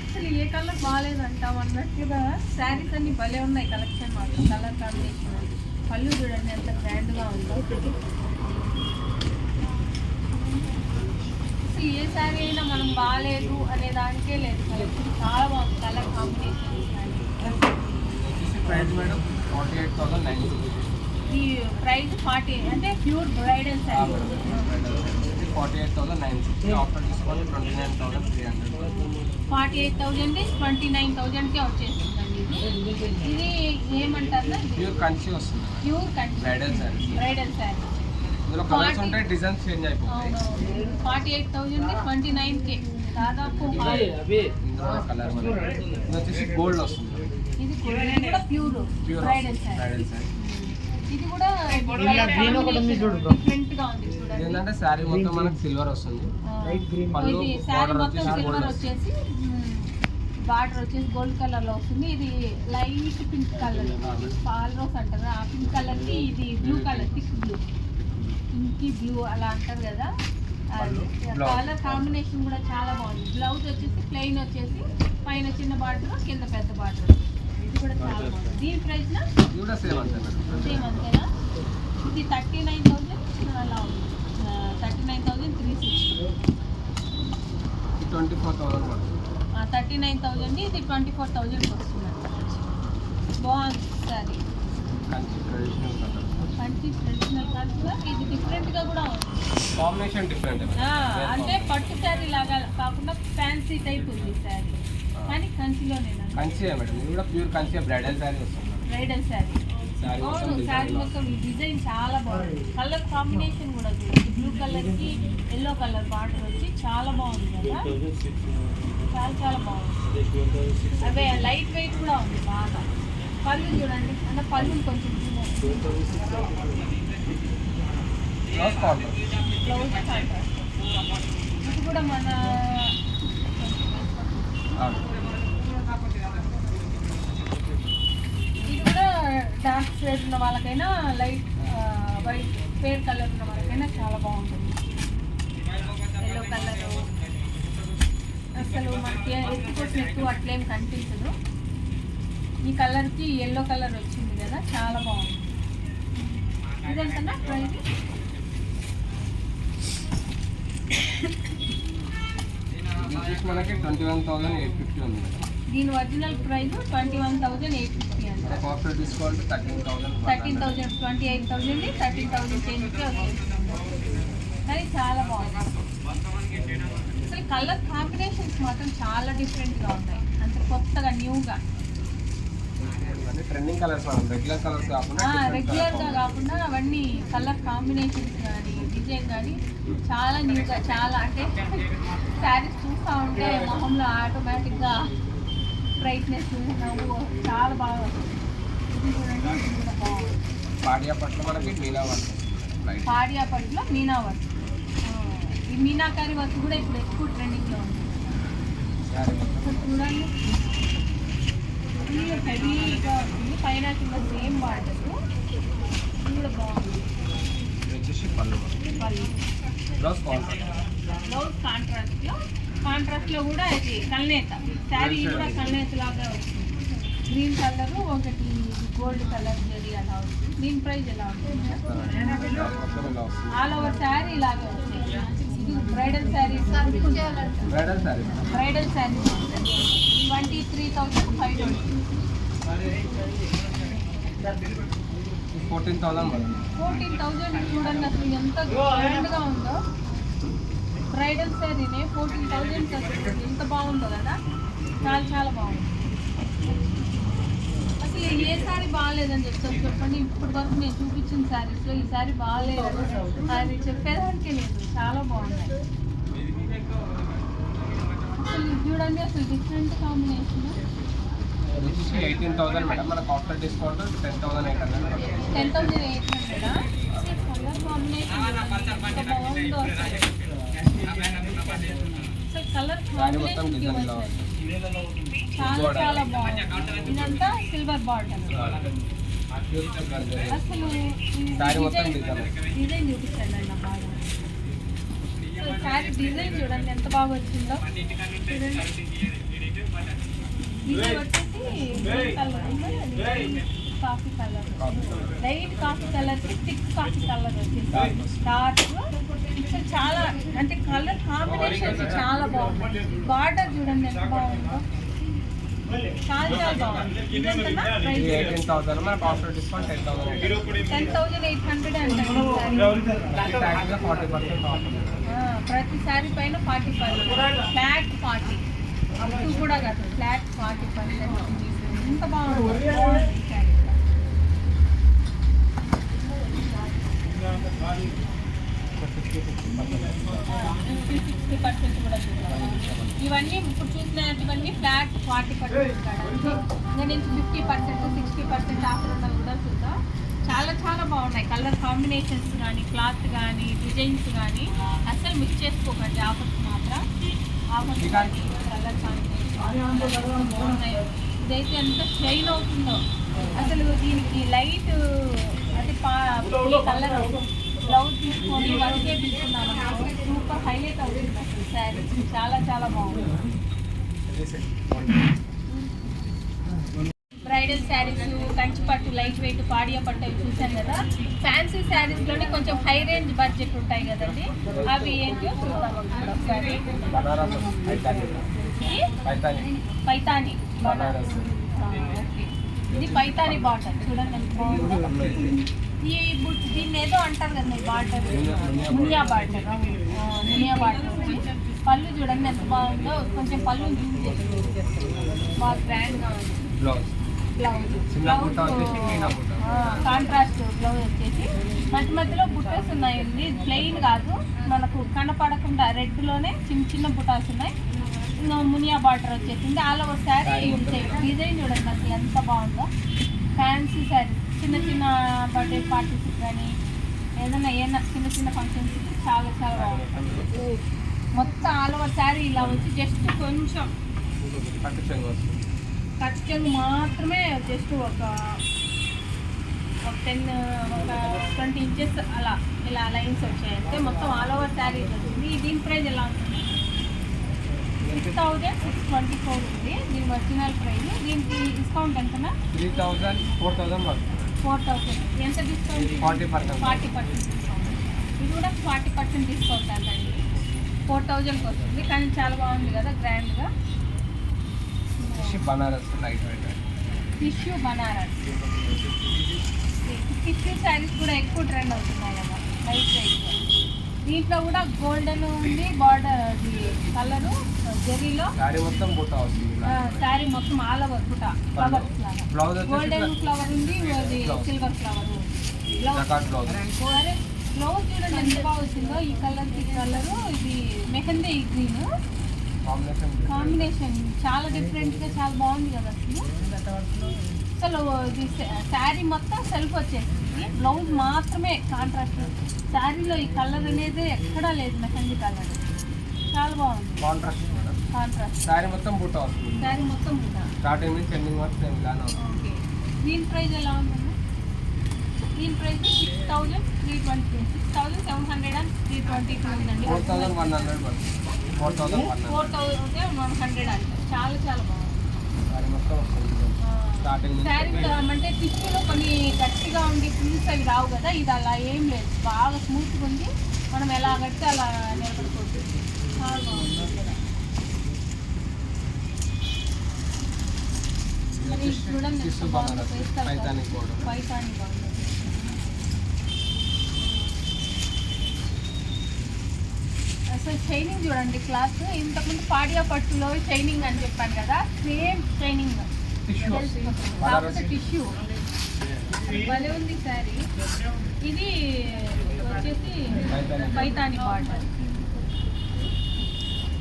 అసలు ఏ కలర్ బాగాలేదంటాం అన్నట్లుగా శారీస్ అన్ని భలే ఉన్నాయి. కలెక్షన్ మాత్రం కలర్ కాంబినేషన్. పళ్ళు చూడండి ఎంత గ్రాండ్గా ఉందో. అసలు ఏ శారీ అయినా మనం బాగాలేదు అనే దానికే లేదు. కలెక్షన్ చాలా బాగుంది. Colour combination. ఈ ప్రైస్ 40 అంటే pure bridal sari. 48,960. After discount 29,300. 48,000 29,000కే వచ్చేస్తుందండి. ఇది ఏమంటారు? ప్యూర్ కంచి వస్తుంది. Pure Kanchi bridal sari. ఇందులో కలర్స్ ఉంటాయి, డిజైన్స్ చేంజ్ అయిపోతాయి. 48,000 29K దాదాపు. ఇందులో కలర్ ఇది వచ్చేసి గోల్డ్ వస్తుంది. ఇది కూడా ప్యూర్ బ్రైడల్ శారీ. ఇది కూడా డిఫరెంట్ గా ఉంది. ఏంటంటే శారీ మొత్తం మనకి సిల్వర్ వస్తుంది. ఇది శారీ మొత్తం సిల్వర్ వచ్చేసి బార్డర్ వచ్చేసి గోల్డ్ కలర్ లో వస్తుంది. ఇది light pink colour, pale rose అంటారు. ఆ పింక్ కలర్ కి ఇది blue colour, thick blue, inky blue అలా అంటారు కదా. బ్లౌజ్ కలర్ కాంబినేషన్ కూడా చాలా బాగుంది. బ్లౌజ్ వచ్చేసి ప్లెయిన్ వచ్చేసి పైన చిన్న బార్డర్ కింద పెద్ద బార్డర్. ఇది కూడా చాలా బాగుంది. దీని ప్రైస్ నా ఇది కూడా సేమ్ అంతే మేడం. సేమ్ అంతేనా? ఇది 39,000 అలా ఉంది. 39,360. 24,000 పడుతుంది. 39,000 ఇది 24,000 వస్తుంది. బాగుంది sorry. Kanchi traditional colour. Kanchi traditional colour. ఇది డిఫరెంట్గా కూడా ఉంది. Combination different. అంటే పట్టు శారీ లాగా కాకుండా ఫ్యాన్సీ టైప్ ఉంది శారీ, కానీ కంచిలోనే కంచియే మేడం. ఇది కూడా ప్యూర్ కంచి బ్రైడల్ శారీ వస్తుంది. బ్రైడల్ శారీ. శారీ అవును, మొత్తం శారీ డిజైన్. మొత్తం ఈ డిజైన్ చాలా బాగుంది. కలర్ కాంబినేషన్ కూడా చూడండి. బ్లూ కలర్కి ఎల్లో కలర్ బార్డర్ వచ్చి చాలా బాగుంది కదా. చాలా చాలా బాగుంది. అవే లైట్ వెయిట్ కూడా ఉంది బాగా. పళ్ళు చూడండి, అంటే పళ్ళు కొంచెం బ్లౌజ్ కాంట్రాస్ట్. Blouse contrast. ఇది కూడా మన ఇది కూడా డార్క్ షేడ్ ఉన్న వాళ్ళకైనా లైట్ వైట్ ఫేర్ కలర్ ఉన్న వాళ్ళకైనా చాలా బాగుంటుంది. ఎల్లో కలర్ అసలు మనకి ఎత్తుకోసం ఎక్కువ అట్లేం కనిపించదు. ఈ కలర్కి ఎల్లో కలర్ వచ్చింది కదా, చాలా బాగుంది. ఇదేంటన్నా ప్రైస్? ఇది వచ్చేసి మనకి 21,850 ఉంది మేడం. దీని ఒరిజినల్ ప్రైస్ 21,850 అంట. మనకు ఆఫర్ డిస్కౌంట్ 13,000. 13,000 28,000 13,000 చేంజ్కి వస్తుంది. కానీ చాలా బాగుంది. అసలు కలర్ కాంబినేషన్స్ మాత్రం చాలా డిఫరెంట్గా ఉన్నాయి. అంత కొత్తగా న్యూగా trending colours madam. Regular colours కాకుండా రెగ్యులర్గా కాకుండా అవన్నీ కలర్ కాంబినేషన్స్ కానీ డిజైన్ కానీ చాలా న్యూగా, చాలా అంటే శారీస్ చూస్తూ ఉంటే మొహంలో ఆటోమేటిక్గా బ్రైట్నెస్ నవ్వు చాలా బాగా వస్తుంది. ఇది చూడండి, ఇది కూడా బాగుంది. పాడియా పట్ల మనకి మీనా వర్క్. పాడియా పట్టులో మీనా వర్క్. ఈ మీనాకారి వర్క్ కూడా ఇప్పుడు ఎక్కువ ట్రెండింగ్లో ఉంది. శారీ మొత్తం ఇక్కడ చూడండి, ఇది హెవీగా ఉంది. పైన కింద సేమ్ బార్డర్. ఇది కూడా బాగుంది. ఇది వచ్చేసి పళ్ళు. పళ్ళు బ్లౌజ్ కాంట్రాస్ట్. బ్లౌజ్ కాంట్రాస్ట్లో కూడా ఇది కల్నేత శారీ కూడా కల్నేత లాగా వస్తుంది. గ్రీన్ కలర్ ఒకటి గోల్డ్ కలర్ జరీ అలా వస్తుంది. దీని ప్రైస్ ఎలా ఉంటుంది? మొత్తం ఇలా వస్తుంది. ఆల్ ఓవర్ శారీ ఇలాగే వస్తుంది. ఇది bridal sari. Bridal sari. Bridal sari 23,500. 14,000 పడుతుంది. 14,000 చూడండి అసలు ఎంత గ్రాండ్గా ఉందో. బ్రైడల్ శారీనే 14,000 అసలు ఎంత బాగుందో కదా. చాలా చాలా బాగుంది. అసలు ఏ శారీ బాగాలేదని చెప్తాను చెప్పండి. ఇప్పటి వరకు నేను చూపించిన శారీస్లో ఈ శారీ బాగాలేదు అది చెప్పేదానికే లేదు. చాలా బాగున్నాయి అసలు. ఇది చూడండి, అసలు డిఫరెంట్ కాంబినేషన్. ఇది వచ్చేసి 18,000 మేడం. మనకు ఆఫర్ డిస్కౌంట్ 10,800. 10,800. కలర్ కాంబినేషన్ ఎంత బాగుందో అసలు. కలర్ శారీ మొత్తం కాంబినేషన్ డిజైన్ ఇలా వస్తుంది. చాలా చాలా బాగుంది. ఇదంతా సిల్వర్ బార్డర్. అసలు శారీ మొత్తం డిజైన్ చూపించండి అన్న బాగా. అసలు శారీ డిజైన్ చూడండి ఎంత బాగా వచ్చిందో. చూడండి, ఇది వచ్చేసి coffee colour, light coffee colour, thick coffee colour వచ్చింది. డార్క్ అసలు చాలా అంటే కలర్ కాంబినేషన్ చాలా బాగుంది. బార్డర్ చూడండి ఎంత బాగుందో. చాలా చాలా బాగుంది. ఇదంతా ప్రైస్ 18,000. మనకు ఆఫర్ డిస్కౌంట్ 10,800. 10,800 అంటే 40% ఆఫర్. ప్రతి శారీ పైన 40%, ఫ్లాట్ 40. అప్పుడు కూడా కాదు, ఫ్లాట్ 40%. ఎంత బాగుంది శారీ. 50-60% కూడా చూడాలి. ఇవన్నీ ఇప్పుడు చూసినవన్నీ ఫ్లాట్ 40% ఇంకా నుంచి 50% 60% ఆఫర్ ఉన్నవి కూడా చూద్దాం. చాలా చాలా బాగున్నాయి. కలర్ కాంబినేషన్స్ కానీ, క్లాత్ కానీ, డిజైన్స్ కానీ అసలు మిక్స్ చేసుకోకండి. ఆఫర్స్ మాత్రం ఆఫర్స్ కలర్ కాంబినేషన్ బాగున్నాయి. ఇదైతే ఎంత షైన్ అవుతుందో అసలు. దీనికి లైట్ అది కలర్ బ్లౌజ్ తీసుకొని వర్కే తీసుకున్నాను సూపర్ హైలైట్ అవుతుంది అసలు శారీ చాలా చాలా బాగుంది. బ్రైడల్ శారీస్, కంచిపట్టు, లైట్ వెయిట్, పాడియా పట్టు అవి చూసాను కదా. ఫ్యాన్సీ శారీస్లోనే కొంచెం హై రేంజ్ బడ్జెట్ ఉంటాయి కదండి, అవి ఏంటో చూద్దాం ఒకసారి. పైతాని బనారస్, ఇది పైతాని బార్డర్ చూడండి ఎంత బాగుందో. దీన్ని ఏదో అంటారు కదా border, Muniya border. Muniya border వచ్చి పళ్ళు చూడండి ఎంత బాగుందో. కొంచెం పళ్ళు బాగా గ్రాండ్గా ఉంది. బ్లౌజ్ కాంట్రాస్ట్ బ్లౌజ్ వచ్చేసి మధ్య మధ్యలో బుట్టాస్ ఉన్నాయండి, ప్లెయిన్ కాదు, మనకు కనపడకుండా రెడ్లోనే చిన్న చిన్న బుటాస్ ఉన్నాయి. మునియా బార్డర్ వచ్చేసింది. ఆల్ ఓవర్ శారీ డిజైన్ చూడండి అసలు ఎంత బాగుందో. ఫ్యాన్సీ శారీ చిన్న చిన్న బర్త్డే పార్టీస్ కానీ ఏదైనా చిన్న చిన్న ఫంక్షన్స్ చాలా చాలా బాగుంటుంది. మొత్తం ఆల్ ఓవర్ శారీ ఇలా వచ్చి జస్ట్ కొంచెం కట్చెంగు మాత్రమే, జస్ట్ ఒక 20 ఇంచెస్ అలా ఇలా లైన్స్ వచ్చాయి అంటే మొత్తం ఆల్ ఓవర్ శారీ వచ్చింది. దీని ప్రైస్ ఎలా ఉంటుంది? 6,624 ఉంది దీని ఒరిజినల్ ప్రైస్. దీనికి డిస్కౌంట్ ఎంతనా? 3,000 4,000 4,000. ఎంత డిస్కౌంట్? 40% డిస్కౌంట్. ఇది కూడా 40% డిస్కౌంట్ అండి. 4,000కి వస్తుంది కానీ చాలా బాగుంది కదా గ్రాండ్గా. Banaras light weight, tissue Banaras. Tissue saris కూడా ఎక్కువ ట్రెండ్ అవుతున్నాయి కదా లైట్ వెయిట్. దీంట్లో కూడా గోల్డెన్ ఉంది బార్డర్, కలరు జెరీలో శారీ మొత్తం బుట్ట వస్తుంది. శారీ మొత్తం ఆల్ ఓవర్ బుట్ట ఫ్లవర్స్ లాగా. బ్లౌజ్ గోల్డెన్ ఫ్లవర్ ఉంది, అది సిల్వర్ ఫ్లవర్. బ్లౌజ్ చూడండి ఎంత బాగా వచ్చిందో. ఈ కలర్కి కలరు, ఇది మెహందీ గ్రీన్ కాంబినేషన్ చాలా డిఫరెంట్గా చాలా బాగుంది కదా అసలు. ఇది శారీ మొత్తం సెల్ఫ్ వచ్చేసింది, బ్లౌజ్ మాత్రమే కాంట్రాస్ట్. శారీలో ఈ కలర్ అనేది ఎక్కడా లేదు, మెహందీ కలర్ చాలా బాగుంది. కాంట్రాస్ట్ శారీ మొత్తం బుట్ట వస్తుంది. శారీ మొత్తం బుట్ట స్టార్టింగ్ నుంచి ఎండింగ్ వరకు ఇలానే వస్తుంది. ఓకే. దీని ప్రైస్ ఎలా ఉందండి? దీని ప్రైస్ 6,320, 6,722 ఉందండి. 4,100 పడుతుంది. 4,100 అంటే చాలా చాలా బాగుంది. శారీ మొత్తం వస్తుంది. శారీ అంటే టిష్యూలో కొన్ని గట్టిగా ఉండి ఫ్రిల్స్ అవి రావు కదా, ఇది అలా ఏం లేదు, బాగా స్మూత్గా ఉంది. మనం ఎలా కడితే అలా నిలబడిపోతుంది. చాలా బాగుంది. చూడండి పైతాని బాగుంది. అసలు షైనింగ్ చూడండి క్లాత్. ఇంతకుముందు పాడియా పట్టులో షైనింగ్ అని చెప్పాను కదా, సేమ్ షైనింగ్ కాకపోతే టిష్యూ భలే ఉంది శారీ. ఇది వచ్చేసి పైతాని బార్డర్,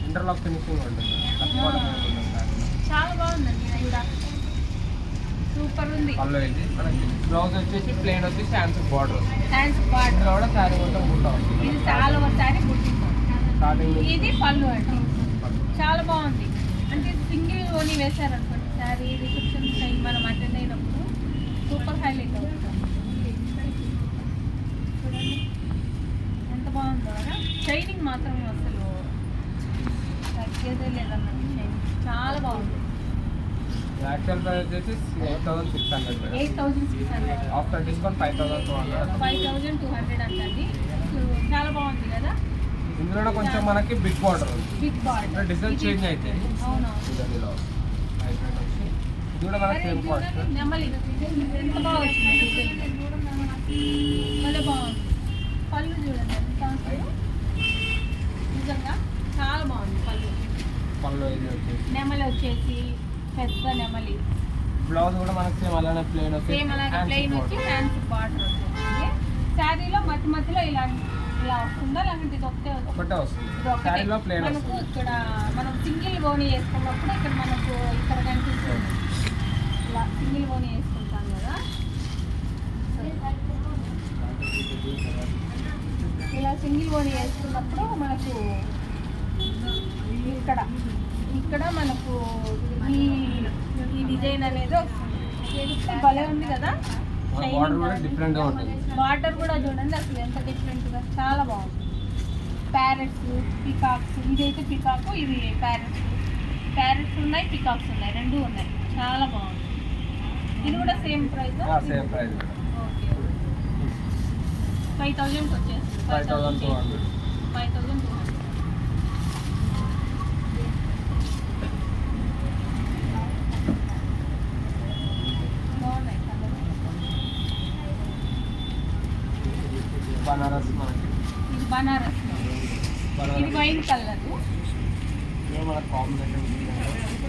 ఇంటర్లాక్ ఫినిషింగ్ ఉంటుంది. చాలా బాగుందండి. ఇది కూడా సూపర్ ఉంది. బ్లౌజ్ వచ్చేసి ప్లెయిన్ వచ్చేసి హ్యాండ్స్ బార్డర్, హ్యాండ్స్ బార్డర్ కూడా శారీ మొత్తం బుట్ట వస్తుంది. ఇది చాలా ఒక శారీ బుట్టింది. ఇది పళ్ళు అండి, చాలా బాగుంది. అంటే సింగిల్ ఓని వేశారనుకోండి శారీ రిసెప్షన్ టైం మనం అటెండ్ అయినప్పుడు సూపర్ హైలైట్ అవుతుంది. చూడండి ఎంత బాగుందో కదా. షైనింగ్ మాత్రం అసలు తగ్గేదే లేదన్నది. షైనింగ్ చాలా బాగుంది. యాక్చువల్ ప్రైస్ వచ్చేసి 8,600. ఆఫ్టర్ డిస్కౌంట్ 5,200 అంటండి. చాలా బాగుంది కదా. ఇందులో కొంచెం మనకి బిగ్ బార్డర్ ఉంది. బిగ్ బార్డర్ డిజైన్ చేంజ్ అయితే అవునవును. ఇది కూడా మనకి సేమ్ కాస్ట్. నెమలి ఎంత బాగా వచ్చింది డిజైన్, భలే బాగుంది. పళ్ళు చూడండి ఎంత అసలు నిజంగా చాలా బాగుంది. పళ్ళు ఇది వచ్చేసి నెమలి వచ్చేసి పెద్ద నెమలి. బ్లౌజ్ కూడా మనకి సేమ్ అలానే ప్లెయిన్ వచ్చేసి సేమ్ అలాగే ప్లెయిన్ వచ్చి హ్యాండ్స్ బార్డర్ వచ్చేసింది. శారీలో మధ్య మధ్యలో ఇలా వస్తుందా, లేకుంటే ఇది ఒకటే వస్తుంది. శారీలో ప్లెయిన్ మనకు ఇక్కడ మనం సింగిల్ ఓని వేసుకున్నప్పుడు ఇక్కడ మనకు ఇక్కడ కనిపిస్తుంది. ఇలా సింగిల్ ఓని వేసుకుంటాం కదా, ఇలా సింగిల్ ఓని వేసుకున్నప్పుడు మనకు ఇక్కడ మనకు ఈ డిజైన్ అనేది వస్తుంది. భలే ఉంది కదా. బార్డర్ కూడా డిఫరెంట్గా ఉంటుంది. వాటర్ కూడా చూడండి అసలు ఎంత డిఫరెంట్గా చాలా బాగుంది. ప్యారెట్స్, పికాక్స్, ఇదైతే పికాకు, ఇవి ప్యారెట్స్. ప్యారెట్స్ ఉన్నాయి, పికాక్స్ ఉన్నాయి, రెండు ఉన్నాయి. చాలా బాగుంది. ఇది కూడా same price. Same price. Okay, 5,000 వచ్చేసి 5,200. 5,200. బాగున్నాయి కలర్. బనారస్ మనకి ఇది బనారస్, ఇది వైన్ కలర్.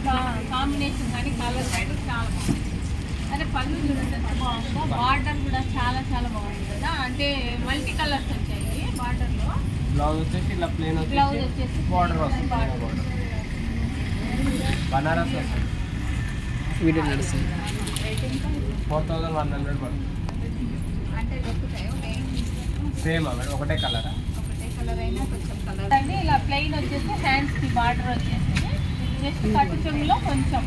మన కాంబినేషన్ కానీ కలర్ కానీ చాలా బాగుంది. అదే పళ్ళు చూడండి ఎంత బాగుందో. బార్డర్ కూడా చాలా చాలా బాగుంది కదా, అంటే మల్టీ కలర్స్ వచ్చాయి బార్డర్లో. బ్లౌజ్ వచ్చేసి ఇలా ప్లేన్ బ్లౌజ్ వచ్చేసి బార్డర్ వస్తుంది. బనారస్ వస్తుంది. వీడియో నడుస్తుంది. 4,100 పడుతుంది. అంటే దొరుకుతాయి సేమ్ మేడం, ఒకటే కలరా? ఒకటే కలర్ అయినా కొంచెం కలర్ అండి. ఇలా ప్లెయిన్ వచ్చేసి హ్యాండ్స్కి బార్డర్ వచ్చేసి జస్ట్ కట్టు చెంగులో కొంచెం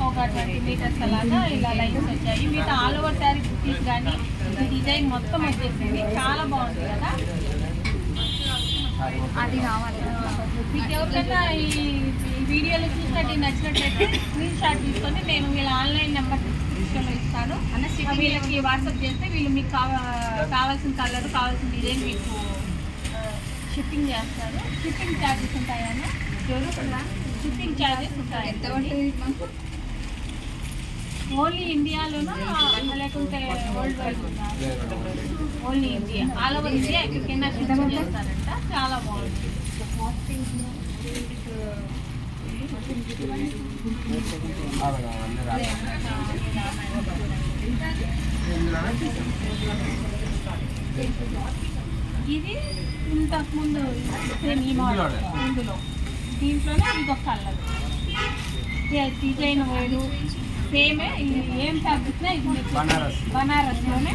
ఒక 20 మీటర్స్ అలాగా ఇలా లైన్స్ వచ్చాయి. మిగతా ఆల్ ఓవర్ శారీ పీస్ కానీ ఈ డిజైన్ మొత్తం వచ్చేసింది. చాలా బాగుంది కదా. అది కావాలి మీకు. ఎవరికైనా ఈ వీడియోలో చూసినట్టు నచ్చినట్లయితే స్క్రీన్ షాట్ తీసుకొని నేను వీళ్ళ ఆన్లైన్ నెంబర్ డిస్క్రిప్షన్లో ఇస్తాను. వీళ్ళకి వాట్సాప్ చేస్తే వీళ్ళు మీకు కావాల్సిన కలర్, కావాల్సిన డిజైన్ మీకు షిప్పింగ్ చేస్తారు. షిప్పింగ్ ఛార్జెస్ ఉంటాయని షిప్పింగ్ ఛార్జెస్ ఉంటాయి. ఓన్లీ ఇండియాలోనా లేకుంటే వరల్డ్ వైడ్ ఉందా? Only India, all over India ఎక్కడికైనా షిప్పింగ్ చేస్తారంట. చాలా బాగుంది. ఇది ఇంతకు ముందు సేమ్ ఈ మోడల్ ఇందులో దీంట్లోనే ఇంకొక కలర్ డిజైన్ వేరు సేమే. ఇది ఏం ఫ్యాబ్రిక్ ఇది మీకు బనారస్లోనే.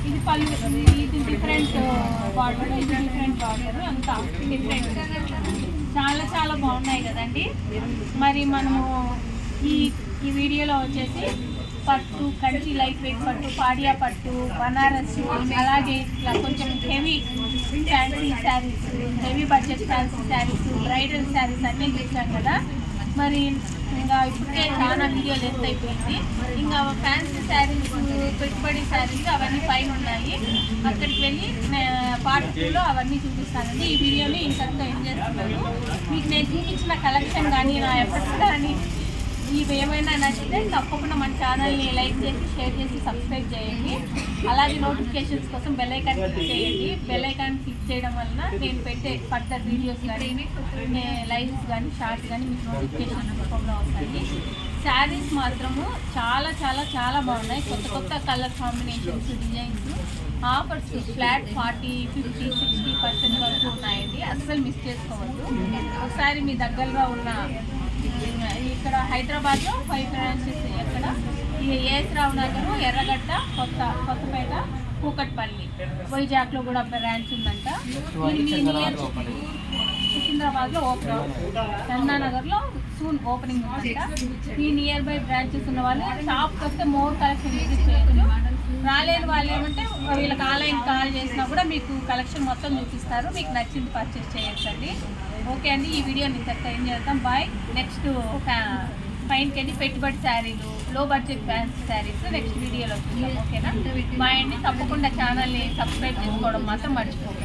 ఇది పళ్ళు, ఇది డిఫరెంట్ బార్డర్, ఇది డిఫరెంట్ బార్డర్, అంతా డిఫరెంట్. చాలా చాలా బాగున్నాయి కదండి. మరి మనము ఈ వీడియోలో వచ్చేసి పట్టు, కంచి లైట్ వెయిట్ పట్టు, పాడియా పట్టు, బనారస్, అలాగే ఇట్లా కొంచెం heavy fancy saris, heavy budget fancy saris, bridal saris అన్నీ చూసాం కదా. మరి ఇంకా ఇప్పటికే చాలా వీడియోలు ఎంత అయిపోయింది. ఇంకా ఫ్యాన్సీ శారీస్, పెట్టుబడి శారీస్ అవన్నీ పైన ఉన్నాయి. అక్కడికి వెళ్ళి పార్ట్ 2లో అవన్నీ చూపిస్తానండి. ఈ వీడియోని ఇంతటితో ఏం చేస్తున్నాను. మీకు నేను చూపించిన కలెక్షన్ కానీ నా ఎఫర్ట్స్ కానీ ఇవి ఏమైనా నచ్చితే తప్పకుండా మన ఛానల్ని లైక్ చేసి, షేర్ చేసి, సబ్స్క్రైబ్ చేయండి. అలాగే నోటిఫికేషన్స్ కోసం బెల్ ఐకాన్ క్లిక్ చేయండి. బెల్ ఐకాన్ క్లిక్ చేయడం వలన నేను పెట్టే ఫర్దర్ వీడియోస్ కానీ లైవ్స్ కానీ షార్ట్స్ కానీ మీకు నోటిఫికేషన్ రూపంలో వస్తాయి. శారీస్ మాత్రము చాలా చాలా చాలా బాగున్నాయి. కొత్త కొత్త colour combinations, designs, offers flat 40, 50, 60% వరకు ఉన్నాయండి. అస్సలు మిస్ చేసుకోవద్దు. ఒకసారి మీ దగ్గరలో ఉన్న ఇక్కడ హైదరాబాద్లో 5 బ్రాంచెస్, ఎక్కడ ఏఎస్ రావు నగర్, ఎర్రగడ్డ, కొత్తపేట, కూకట్పల్లి, వైజాగ్లో కూడా బ్రాంచ్ ఉందంట. సికింద్రాబాద్లో ఓపెన్, చందానగర్లో సూన్ ఓపెనింగ్ ఉందంట. ఈ నియర్ బై బ్రాంచెస్ ఉన్న వాళ్ళు షాప్కి వస్తే మోర్ కలెక్షన్ విజిట్ చేయొచ్చు. రాలేని వాళ్ళు ఏమంటే వీళ్ళకి ఆన్లైన్ కాల్ చేసినా కూడా మీకు కలెక్షన్ మొత్తం చూపిస్తారు. మీకు నచ్చింది పర్చేస్ చేయొచ్చండి. ఓకే అండి, ఈ వీడియోని ఇంతటితో ఏం చేద్దాం. బాయ్. నెక్స్ట్ ఫైన్కి వెళ్ళి పెట్టుబడి శారీలు, లో బడ్జెట్ ఫ్యాన్సీ శారీస్ నెక్స్ట్ వీడియోలో చూద్దాం. ఓకేనా? బాయ్ అండి. తప్పకుండా ఛానల్ని సబ్స్క్రైబ్ చేసుకోవడం మాత్రం మర్చిపోకండి.